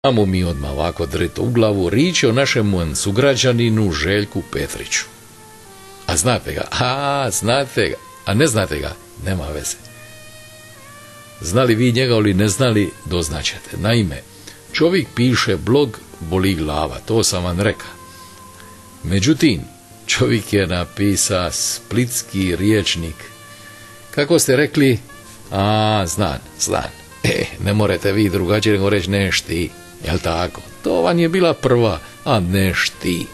Amo mi odmah ovako drito u glavu, riječ je o našem sugrađaninu Željku Petriću. A znate ga? Znate ga. A ne znate ga? Nema veze. Znali vi njega ili ne znali, doznaćete. Naime, čovjek piše blog, boli glava, to sam vam rekao. Međutim, čovjek je napisao splitski rječnik. Kako ste rekli? Znan. Ne morate vi drugačije nego reći neš ti. Jel tako? To vam je bila prva, a neš ti.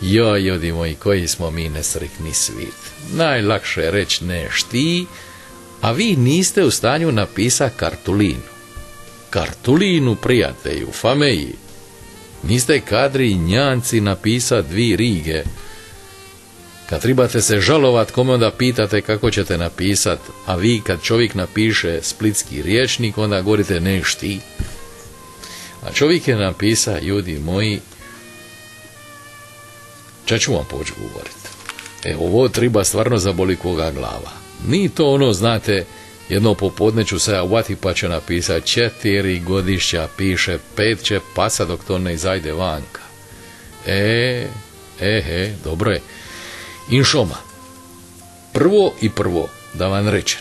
Joj, ljudi moji, koji smo mi nesretni svit. Najlakše je reći neš ti, a vi niste u stanju napisati kartulinu. Kartulinu, prijatelju, fameji. Niste kadri njanci napisati 2 rige. Kad trebate se žalovat, kome onda pitate kako ćete napisat, a vi kad čovjek napiše splitski rječnik, onda govorite neš ti. A čovjek je napisa, ljudi moji, ča ću vam poći govoriti. Ovo treba stvarno zaboli koga glava. Ni to ono, znate, jedno popodne ću se uvati pa će napisati 4 godišća, piše 5 će pasa dok to ne izajde vanka. Dobro je. Inšoma, prvo da vam rečem,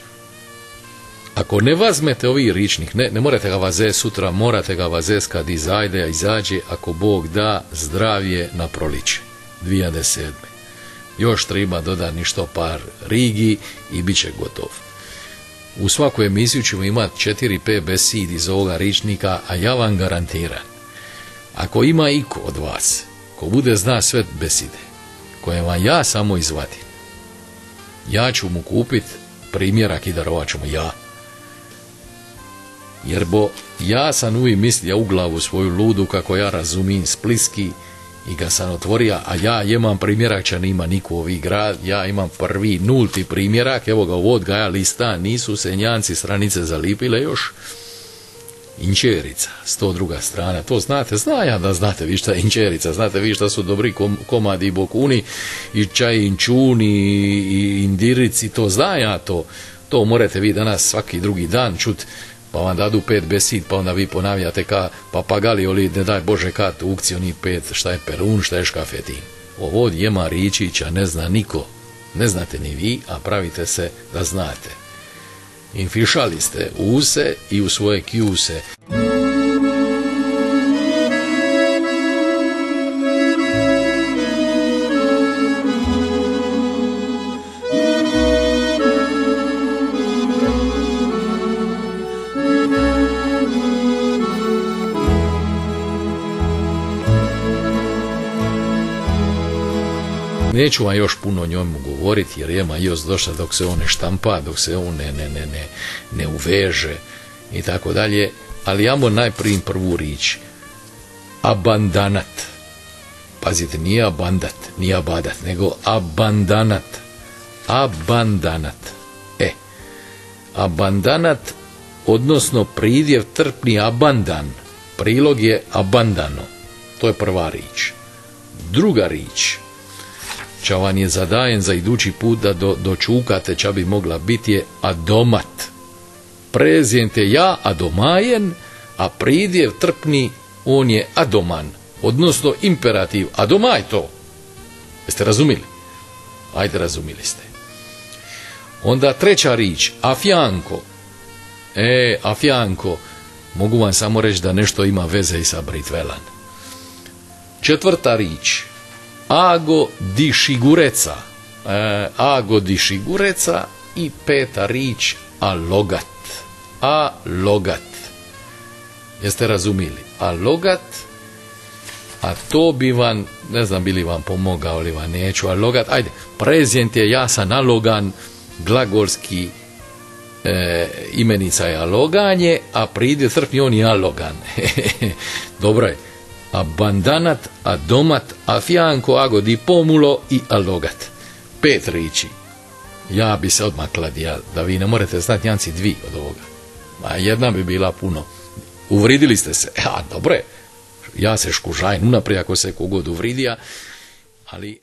ako ne vazmete ovi ričnih, ne morate ga vazeti sutra, morate ga vazeti kad izađe, ako Bog da, zdravje na proliče, 2007. Još treba dodati ništo par rigi i bit će gotov. U svaku emisiju ćemo imati 4-5 besid iz ovoga ričnika, a ja vam garantiram, ako ima iko od vas ko bude zna sve beside koje vam ja samo izvadim, ja ću mu kupiti primjerak i darovat ću mu ja. Jer ja sam uvijek mislio u glavu svoju ludu kako ja razumijem splitski i ga sam otvorio, a ja imam primjerak, će nima niko ovih grad, ja imam prvi 0. primjerak, evo ga ovod ga ja lista, nisu se njanci stranice zalipile još. Inčerica, 102. strana, to znate, ja da znate vi šta je inčerica, znate vi šta su dobri komadi i bokuni i čaj inčun i indirici, to ja to morate vi danas svaki drugi dan čut, pa vam dadu 5 besid, pa onda vi ponavljate ka papagali ili ne daj Bože kad ukci oni 5, šta je perun, šta je škafetin. Ovo jema ričića ne zna niko, ne znate ni vi, a pravite se da znate. Infišali ste use i u svoje kjuse. Neću vam još puno o njemu govoriti, jer ima još došla dok se on ne štampa, dok se on ne uveže i tako dalje, ali jamo najprije prvu rič. Abandanat. Pazite, nije abandat, nije abadat, nego abandanat. Abandanat. Abandanat, odnosno pridjev trpni abandan, prilog je abandano. To je prva rič. Druga rič, ča vam je zadajen za idući put da dočukate ča bi mogla biti je adomat. Prezent je ja adomajen, a pridjev trpni on je adoman, odnosno imperativ. Adomaj to. Jeste razumili? Ajde, razumili ste. Onda treća rič, afjanko. Afjanko, mogu vam samo reći da nešto ima veze i sa Britvelan. Četvrta rič, ago di šigureca. Ago di šigureca i peta rič, alogat. Alogat. Jeste razumili? Alogat, a to bi vam, ne znam bili vam pomogao ili vam neću, alogat, ajde, prezent je ja sam alogan, glagolski imenica je aloganje, a pride trpni on je alogan. Dobro je. Abandanat, adomat, afjanko, ago di pomulo i alogat. 5 riči. Ja bi se odmah kladio, da vi ne morate znati njanci 2 od ovoga. A jedna bi bila puno. Uvridili ste se. Dobro je. Ja se škužajem unaprijed ako se kogod uvridija, ali